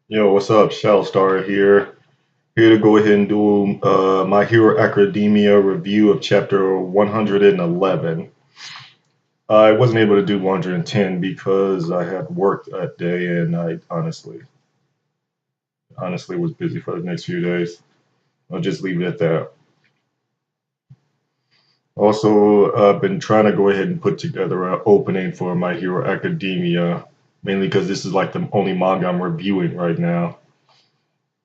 Yo, what's up? Shallstar here. Here to go ahead and do My Hero Academia review of chapter 111. I wasn't able to do 110 because I had work that day and I honestly was busy for the next few days. I'll just leave it at that. Also, I've been trying to go ahead and put together an opening for My Hero Academia, mainly because this is like the only manga I'm reviewing right now.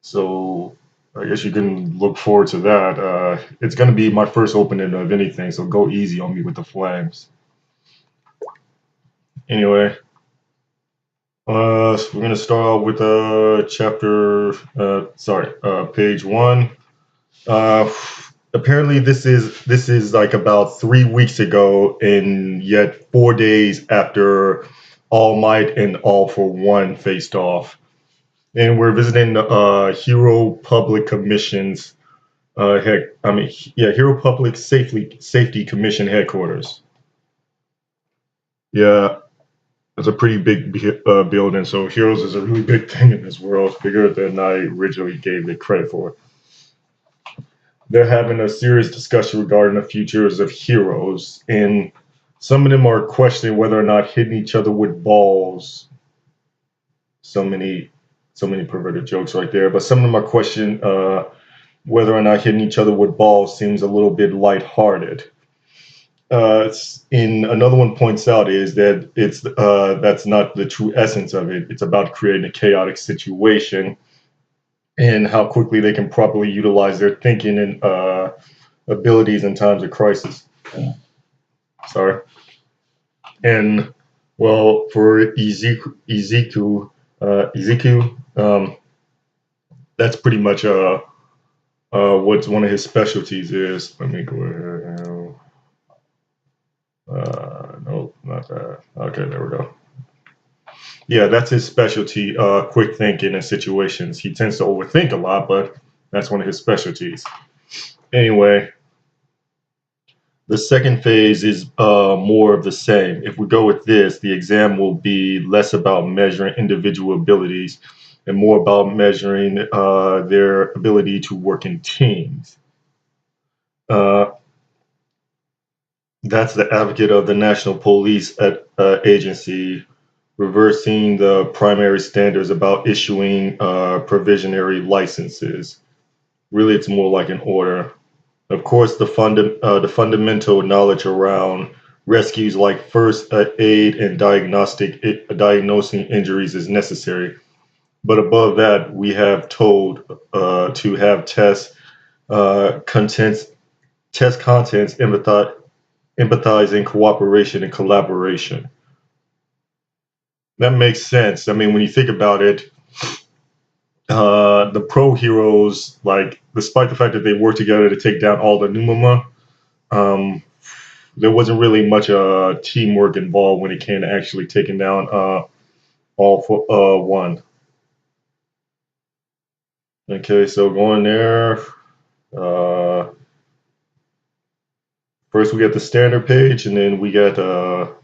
So I guess you can look forward to that. It's going to be my first opening of anything, so go easy on me with the flames. Anyway, so we're going to start out with page one. Uh, Apparently, this is like about 3 weeks ago, and yet 4 days after All Might and All for One faced off, and we're visiting Hero Public Commission's Hero Public Safety Commission headquarters. Yeah, it's a pretty big building. So Heroes is a really big thing in this world, bigger than I originally gave it credit for. They're having a serious discussion regarding the futures of heroes, and some of them are questioning whether or not hitting each other with balls. So many, so many perverted jokes right there. But some of them are questioning whether or not hitting each other with balls seems a little bit lighthearted. In another one points out is that that's not the true essence of it. It's about creating a chaotic situation and how quickly they can properly utilize their thinking and abilities in times of crisis. Sorry. And well, for Ezekiel, that's pretty much what's one of his specialties is. Let me go ahead and no, not that. Okay, there we go. Yeah, that's his specialty, quick thinking in situations. He tends to overthink a lot, but that's one of his specialties. Anyway, the second phase is more of the same. If we go with this, the exam will be less about measuring individual abilities and more about measuring their ability to work in teams. Uh, that's the advocate of the National Police Agency reversing the primary standards about issuing provisionary licenses. Really, it's more like an order. Of course, the fundamental knowledge around rescues like first aid and diagnosing injuries is necessary. But above that, we have told to have contents, test contents, empathizing, cooperation, and collaboration. That makes sense. I mean, when you think about it, the pro heroes, like, despite the fact that they work together to take down all the Numama, um, there wasn't really much teamwork involved when it came to actually taking down all for one. Okay, so going there, uh, first we got the standard page, and then we got a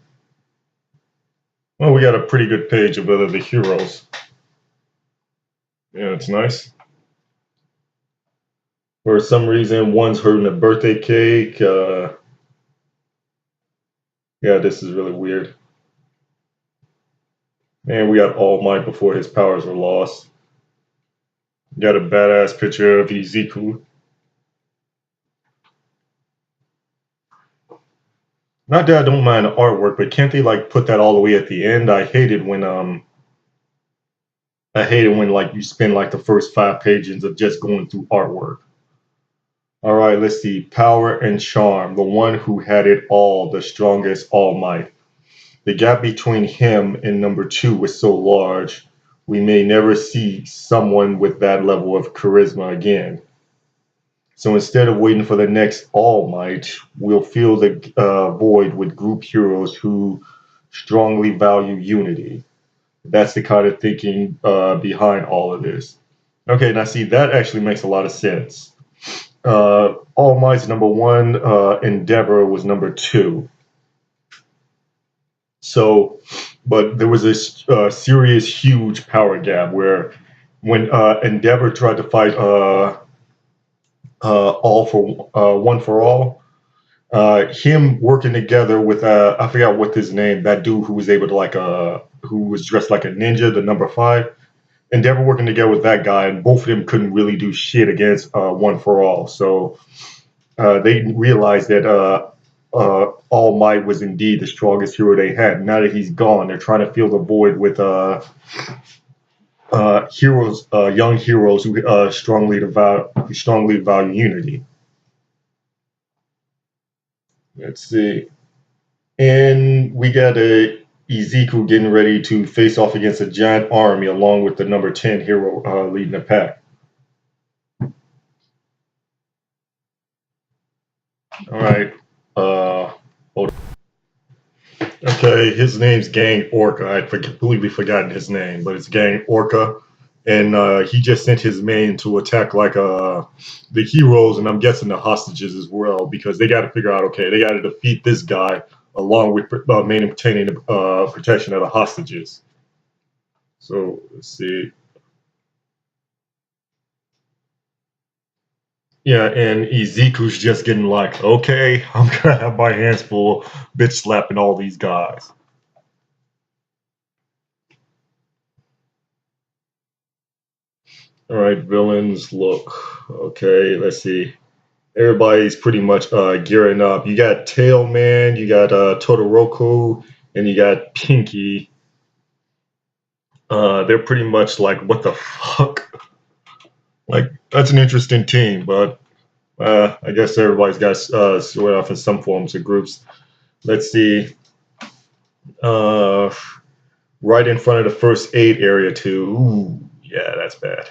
pretty good page of other the heroes. Yeah, it's nice. For some reason, one's holding a birthday cake. Yeah, this is really weird. And we got All Might before his powers were lost. Got a badass picture of Ezekiel. Not that I don't mind the artwork, but can't they like put that all the way at the end? I hate it when like you spend like the first 5 pages of just going through artwork. All right, let's see. Power and charm. The one who had it all, the strongest All Might. The gap between him and number two was so large, we may never see someone with that level of charisma again. So instead of waiting for the next All Might, we'll fill the void with group heroes who strongly value unity. That's the kind of thinking behind all of this. Okay, now see, that actually makes a lot of sense. All Might's number one, Endeavor was number two. So, but there was this serious, huge power gap where when Endeavor tried to fight all for one for all. Him working together with I forgot what his name, that dude who was able to who was dressed like a ninja, the number five. Endeavor working together with that guy, and both of them couldn't really do shit against one for all. So they realized that All Might was indeed the strongest hero they had. Now that he's gone, they're trying to fill the void with heroes, young heroes who strongly value unity. Let's see. And we got Ezekiel getting ready to face off against a giant army along with the number 10 hero leading the pack. All right. Hold on. Okay, his name's Gang Orca. I completely forgotten his name, but it's Gang Orca. And he just sent his men to attack the heroes, and I'm guessing the hostages as well, because they got to figure out, okay, they got to defeat this guy along with maintaining the protection of the hostages. So let's see. Yeah, and Ezekiel's just getting like, okay, I'm gonna have my hands full, bitch slapping all these guys. All right, villains look. Okay, let's see. Everybody's pretty much gearing up. You got Tailman, you got Todoroki, and you got Pinky. They're pretty much like, what the fuck? Like, that's an interesting team, but I guess everybody's got sort off in some forms of groups. Let's see. Uh, right in front of the first aid area, too. Ooh, yeah, that's bad.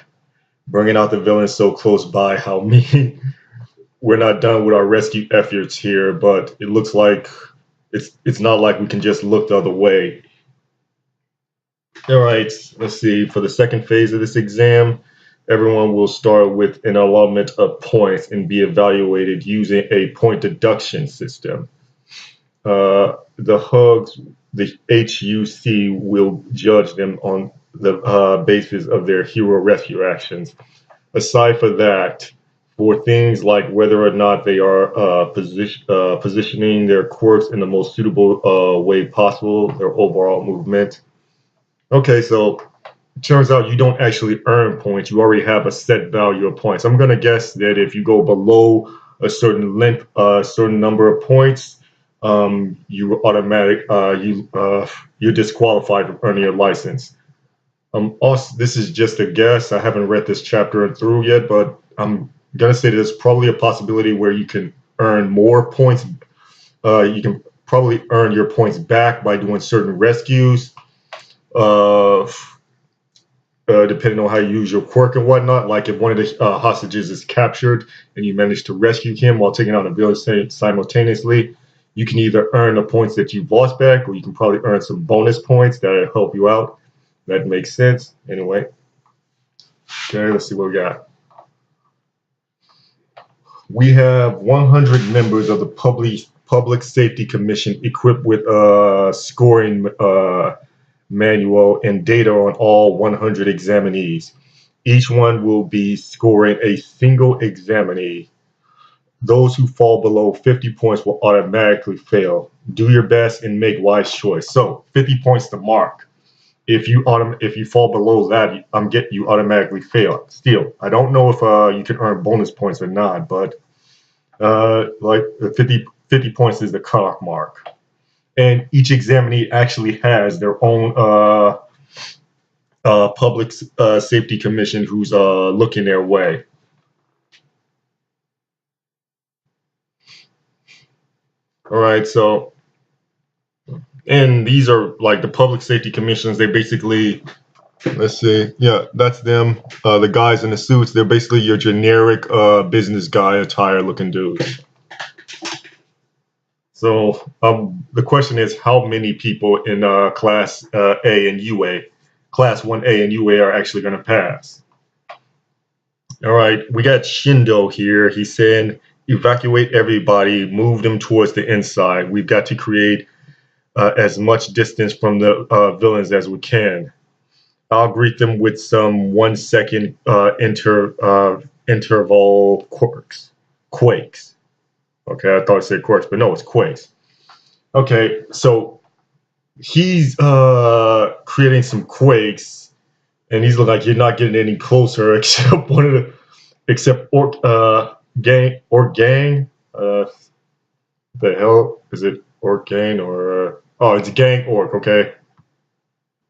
Bringing out the villains so close by. How mean. We're not done with our rescue efforts here, but it looks like it's not like we can just look the other way. All right, let's see. For the second phase of this exam, everyone will start with an allotment of points and be evaluated using a point deduction system. The HUGs, the HUC, will judge them on the basis of their hero rescue actions. Aside from that, for things like whether or not they are positioning their quirks in the most suitable way possible, their overall movement. Okay, so it turns out you don't actually earn points. You already have a set value of points. I'm going to guess that if you go below a certain length, a certain number of points, you're disqualified from earning your license. Also, this is just a guess. I haven't read this chapter through yet, but I'm gonna say there's probably a possibility where you can earn more points. You can probably earn your points back by doing certain rescues, depending on how you use your quirk and whatnot. Like if one of the hostages is captured and you manage to rescue him while taking out a village simultaneously, you can either earn the points that you've lost back, or you can probably earn some bonus points that help you out. That makes sense. Anyway. Okay, let's see what we got. We have 100 members of the Public Safety Commission equipped with a scoring manual and data on all 100 examinees. Each one will be scoring a single examinee. Those who fall below 50 points will automatically fail. Do your best and make wise choice. So 50 points to mark. If you fall below that, you automatically fail. Still, I don't know if you can earn bonus points or not, but like 50 points is the cutoff mark. And each examinee actually has their own public safety commission who's looking their way. All right, so, and these are like the public safety commissions. They basically, let's see, yeah, that's them. The guys in the suits, they're basically your generic business guy attire looking dudes. So the question is, how many people in Class A and UA, Class 1A and UA are actually going to pass? All right, we got Shindo here. He's saying, evacuate everybody, move them towards the inside. We've got to create as much distance from the villains as we can. I'll greet them with some 1 second interval quakes. Okay, I thought I said quirks, but no, it's quakes. Okay, so he's creating some quakes, and he's like, "You're not getting any closer," except gang. The hell is it? Orc gang or oh, it's gang orc. Okay,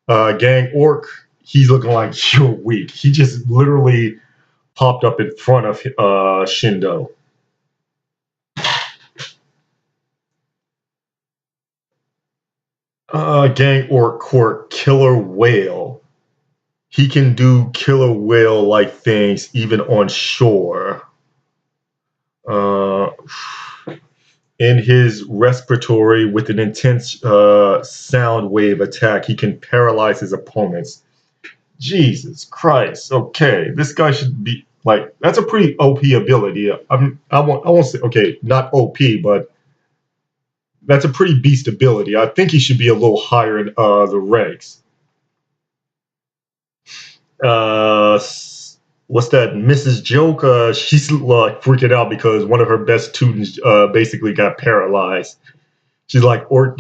gang orc. He's looking like you're weak. He just literally popped up in front of Shindo. Gang orc court killer whale. He can do killer whale like things even on shore. Uh, in his respiratory, with an intense sound wave attack, he can paralyze his opponents. Jesus Christ. Okay, this guy should be like that's a pretty OP ability. I won't say okay, not OP, but that's a pretty beast ability. I think he should be a little higher in the ranks. Uh, what's that? Mrs. Joke. She's like freaking out because one of her best students basically got paralyzed. She's like, "Orc,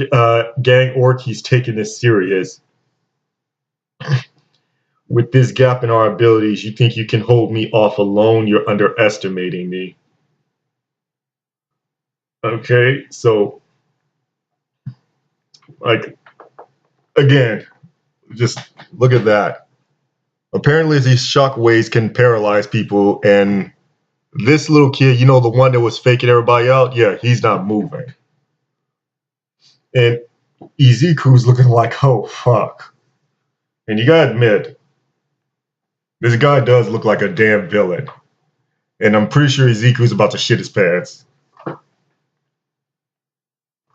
gang orc, he's taking this serious. With this gap in our abilities, you think you can hold me off alone? You're underestimating me." Okay, so like again, just look at that. Apparently, these shock waves can paralyze people, and this little kid, you know, the one that was faking everybody out, yeah, he's not moving. And Iziku's looking like, oh fuck. And you gotta admit, this guy does look like a damn villain. And I'm pretty sure Iziku's about to shit his pants.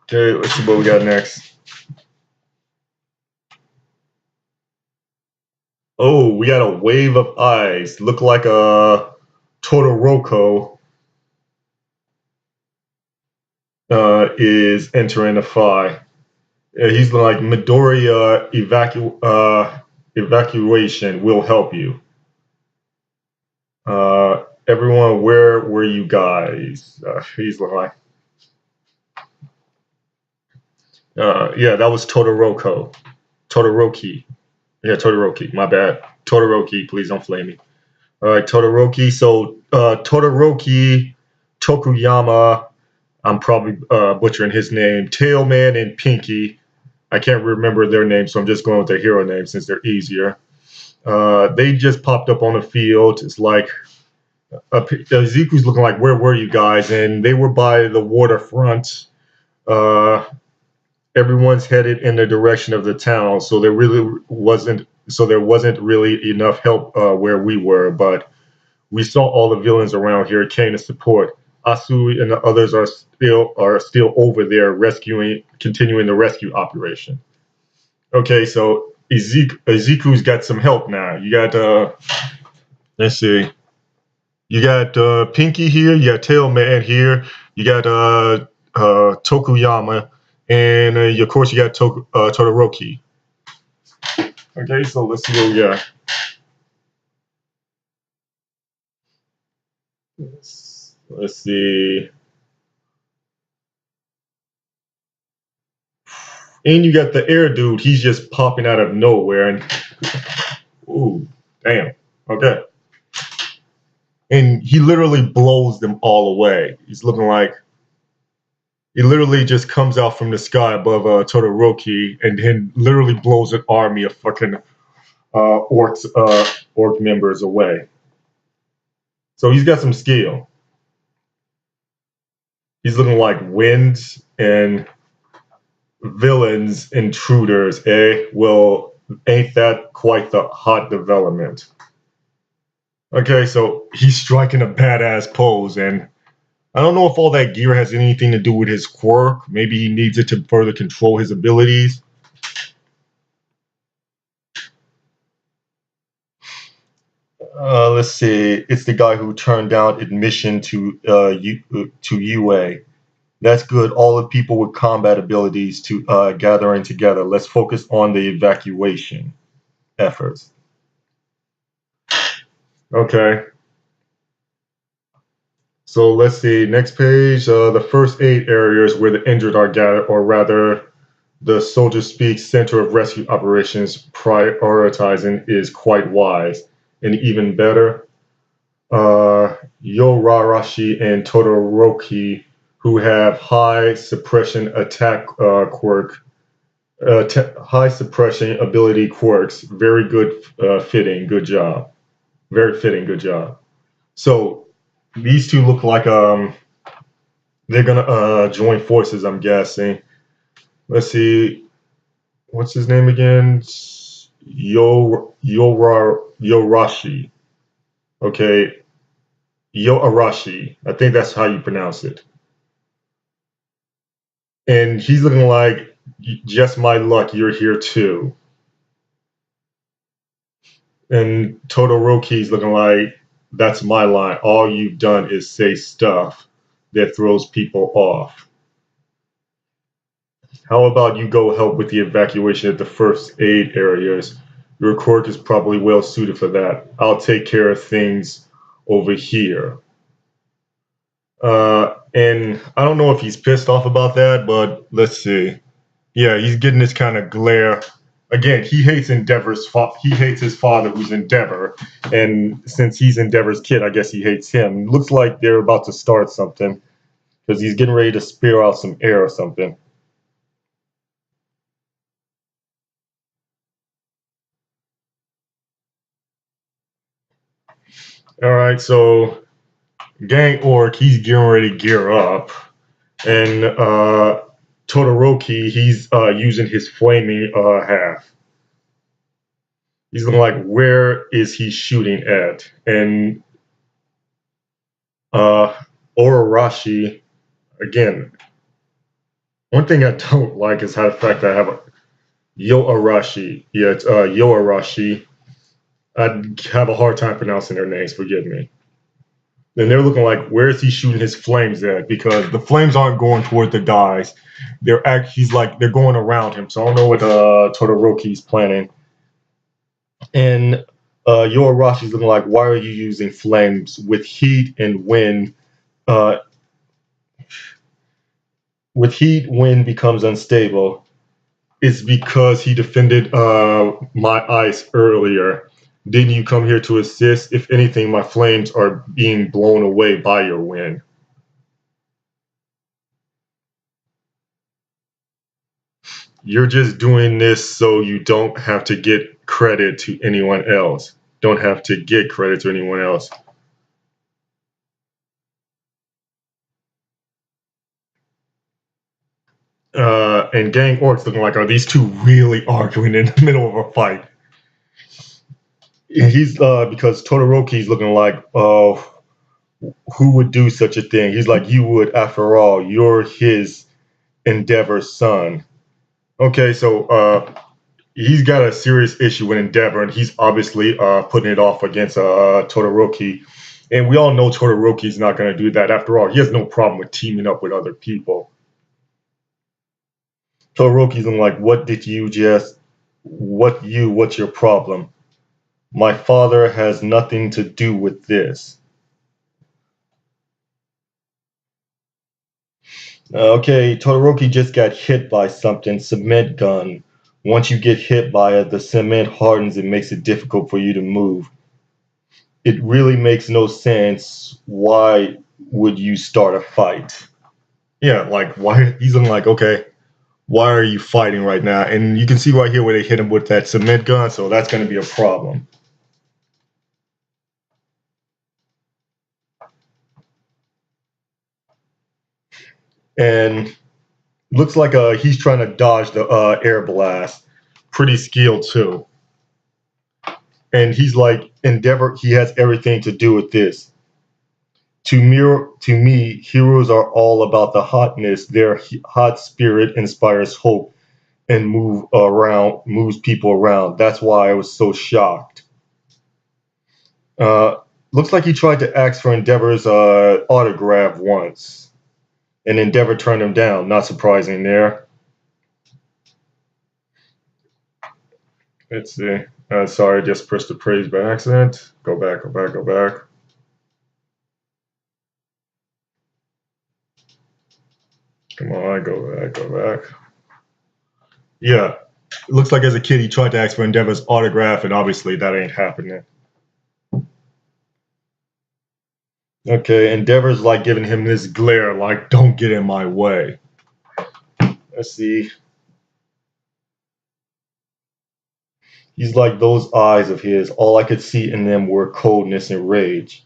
Okay, let's see what we got next. Oh, we got a wave of eyes. Look like a Todoroko is entering the fight. He's like Midoriya evacuation will help you. Everyone, where were you guys? He's like, yeah, that was Todoroki. Yeah, Todoroki. My bad. Todoroki, please don't flame me. All right, Todoroki. So Todoroki, Tokuyama. I'm probably butchering his name. Tailman and Pinky. I can't remember their names, so I'm just going with their hero names since they're easier. They just popped up on the field. It's like Ziku's looking like, where were you guys? And they were by the waterfront. Uh, Everyone's headed in the direction of the town, so there wasn't really enough help where we were. But we saw all the villains around here came to support. Asui and the others are still over there continuing the rescue operation. Okay, so Ezeku's got some help now. You got let's see. You got Pinky here, you got Tailman here, you got Tokuyama, and of course you got Todoroki. Okay, so let's see what we got. Let's see. And you got the air dude, he's just popping out of nowhere and ooh, damn. Okay. And he literally blows them all away. He's looking like he literally just comes out from the sky above Todoroki and then literally blows an army of fucking orc members away. So he's got some skill. He's looking like winds and villains, intruders, eh? Well, ain't that quite the hot development? Okay, so he's striking a badass pose, and I don't know if all that gear has anything to do with his quirk. Maybe he needs it to further control his abilities. Let's see. It's the guy who turned down admission to UA. That's good. All the people with combat abilities to gathering together. Let's focus on the evacuation. efforts. Okay. So let's see. Next page. The first aid areas where the injured are gathered, or rather, the Soldier Speak Center of Rescue Operations prioritizing is quite wise. And even better, Yaoarashi and Todoroki, who have high suppression attack high suppression ability quirks. Very good fitting. Good job. Very fitting. Good job. So these two look like they're gonna join forces. I'm guessing. Let's see. What's his name again? Yaoarashi. Okay, Yaoarashi. I think that's how you pronounce it. And he's looking like, just my luck, you're here too. And Todoroki's looking like, that's my line. All you've done is say stuff that throws people off. How about you go help with the evacuation of the first aid areas? Your quirk is probably well suited for that. I'll take care of things over here. And I don't know if he's pissed off about that, but let's see. Yeah, he's getting this kind of glare. Again, he hates he hates his father, who's Endeavor, and since he's Endeavor's kid, I guess he hates him. Looks like they're about to start something because he's getting ready to spear out some air or something. All right, so Gang Orc, he's getting ready to gear up, and Todoroki, he's using his flaming half. He's looking like, where is he shooting at? And uh, Yaoarashi, again, one thing I don't like is how the fact that I have a Yaoarashi. Yeah, it's Yaoarashi. I have a hard time pronouncing their names. Forgive me. And they're looking like, where is he shooting his flames at? Because the flames aren't going toward the guys. He's like, they're going around him. So I don't know what Todoroki's planning. And Yaoarashi's looking like, why are you using flames with heat and wind? Uh, with heat, wind becomes unstable. It's because he defended my ice earlier. Didn't you come here to assist? If anything, my flames are being blown away by your wind. You're just doing this so you don't have to get credit to anyone else. Don't have to get credit to anyone else. And Gang Orcs looking like, are these two really arguing in the middle of a fight? He's because Todoroki's looking like, oh, who would do such a thing? He's like, you would, after all. You're his Endeavor son. Okay, so he's got a serious issue with Endeavor, and he's obviously putting it off against Todoroki. And we all know Todoroki's not going to do that. After all, he has no problem with teaming up with other people. Todoroki's like, what did you just? What's your problem? My father has nothing to do with this. Okay, Todoroki just got hit by something, cement gun. Once you get hit by it, the cement hardens and makes it difficult for you to move. It really makes no sense. Why would you start a fight? Yeah, like why? He's like, okay, why are you fighting right now? And you can see right here where they hit him with that cement gun, so that's going to be a problem. And looks like he's trying to dodge the air blast. Pretty skilled too. And he's like, Endeavor, he has everything to do with this. To me, heroes are all about the hotness. Their hot spirit inspires hope and moves people around. That's why I was so shocked. Uh, Looks like he tried to ask for Endeavor's autograph once, and Endeavor turned him down. Not surprising there. Let's see. Sorry, I just pressed the praise by accident. Go back, go back, go back. Come on, go back, go back. Yeah, it looks like as a kid he tried to ask for Endeavor's autograph, and obviously that ain't happening. Okay, Endeavor's like giving him this glare, like, don't get in my way. Let's see. He's like, those eyes of his, all I could see in them were coldness and rage.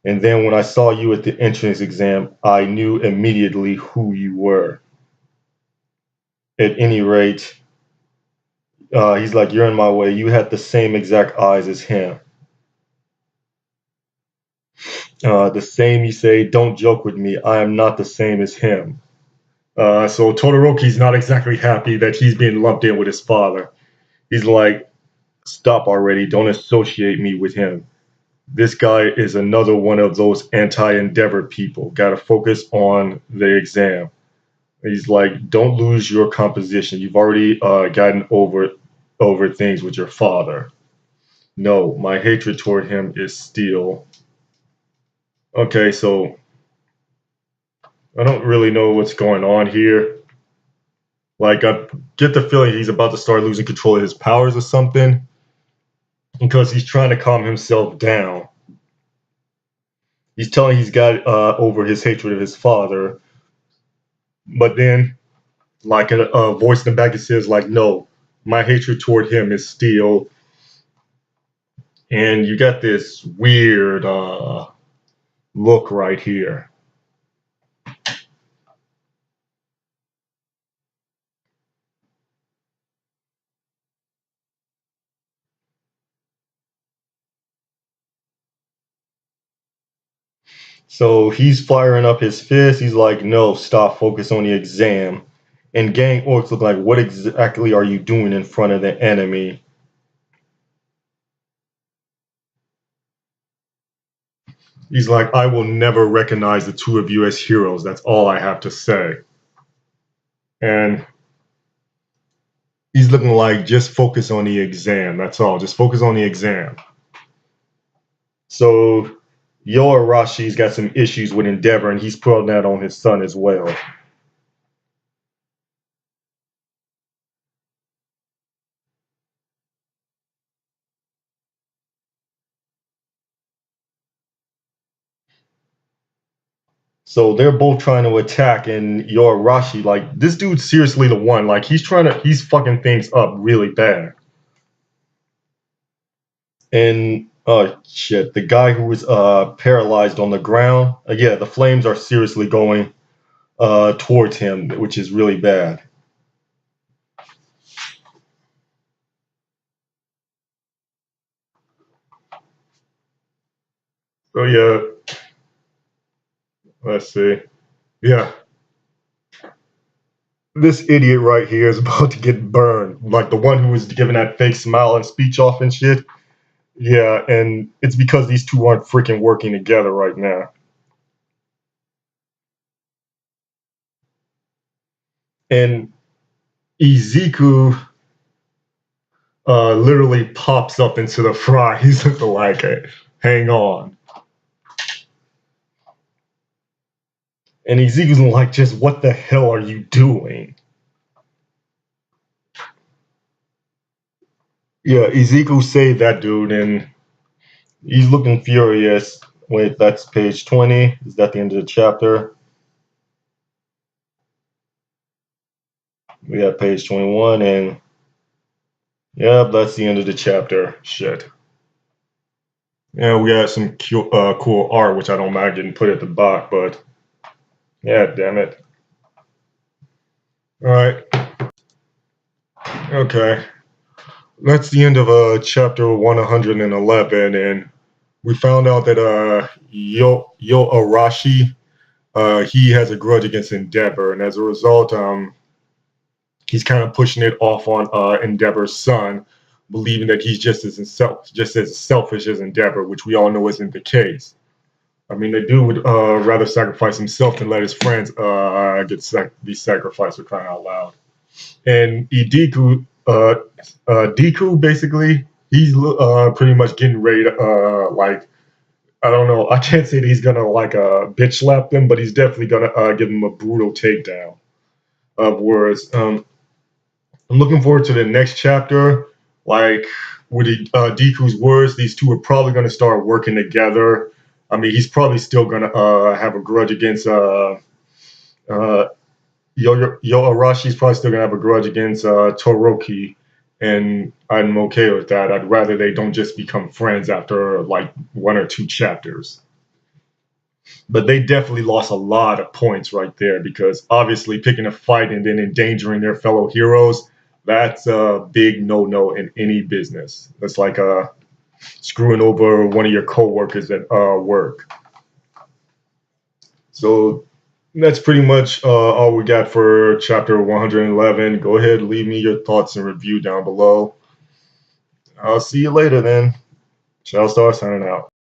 And then when I saw you at the entrance exam, I knew immediately who you were. At any rate, he's like, you're in my way. You had the same exact eyes as him. The same, you say, don't joke with me. I am not the same as him. So Todoroki's not exactly happy that he's being lumped in with his father. He's like, stop already. Don't associate me with him. This guy is another one of those anti-Endeavor people. Gotta focus on the exam. He's like, don't lose your composition. You've already gotten over things with your father. No, my hatred toward him is still. Okay, so I don't really know what's going on here. Like, I get the feeling he's about to start losing control of his powers or something, because he's trying to calm himself down. He's telling he's got over his hatred of his father, but then, like, a voice in the back says, like, no, my hatred toward him is still. And you got this weird look right here. So he's firing up his fist. He's like, no, stop, focus on the exam. And gang orcs look like, what exactly are you doing in front of the enemy? He's like, I will never recognize the two of you as heroes. That's all I have to say. And he's looking like, just focus on the exam. That's all. Just focus on the exam. So Yaoarashi's got some issues with Endeavor, and he's putting that on his son as well. So they're both trying to attack, and Yaoarashi, like, this dude's seriously the one. Like, he's fucking things up really bad. And shit, the guy who was paralyzed on the ground, yeah, the flames are seriously going towards him, which is really bad. So yeah, let's see. Yeah, this idiot right here is about to get burned. Like the one who was giving that fake smile and speech off and shit. Yeah, and it's because these two aren't freaking working together right now. And Izuku literally pops up into the fry. He's like, hang on. And Izuku's like, just what the hell are you doing? Yeah, Izuku saved that dude, and he's looking furious. Wait, that's page 20. Is that the end of the chapter? We have page 21, and yeah, that's the end of the chapter. Shit. Yeah, we got some cool art, which I don't mind getting put at the back, but yeah, damn it. All right. Okay. That's the end of chapter 111, and we found out that Yaoarashi, he has a grudge against Endeavor, and as a result, he's kind of pushing it off on Endeavor's son, believing that he's just as selfish as Endeavor, which we all know isn't the case. I mean, the dude would rather sacrifice himself than let his friends be sacrificed, for crying out loud. And Deku basically, he's pretty much getting ready to like, I don't know. I can't say that he's gonna like bitch slap them, but he's definitely gonna give them a brutal takedown of words. I'm looking forward to the next chapter. Like with Deku's words, these two are probably gonna start working together. I mean, he's probably still gonna have a grudge against uh, Yaoarashi's probably still gonna have a grudge against Todoroki, and I'm okay with that. I'd rather they don't just become friends after like one or two chapters. But they definitely lost a lot of points right there because obviously picking a fight and then endangering their fellow heroes, that's a big no-no in any business. That's like screwing over one of your coworkers at work. So that's pretty much all we got for chapter 111. Go ahead, leave me your thoughts and review down below. I'll see you later then. Shallstar signing out.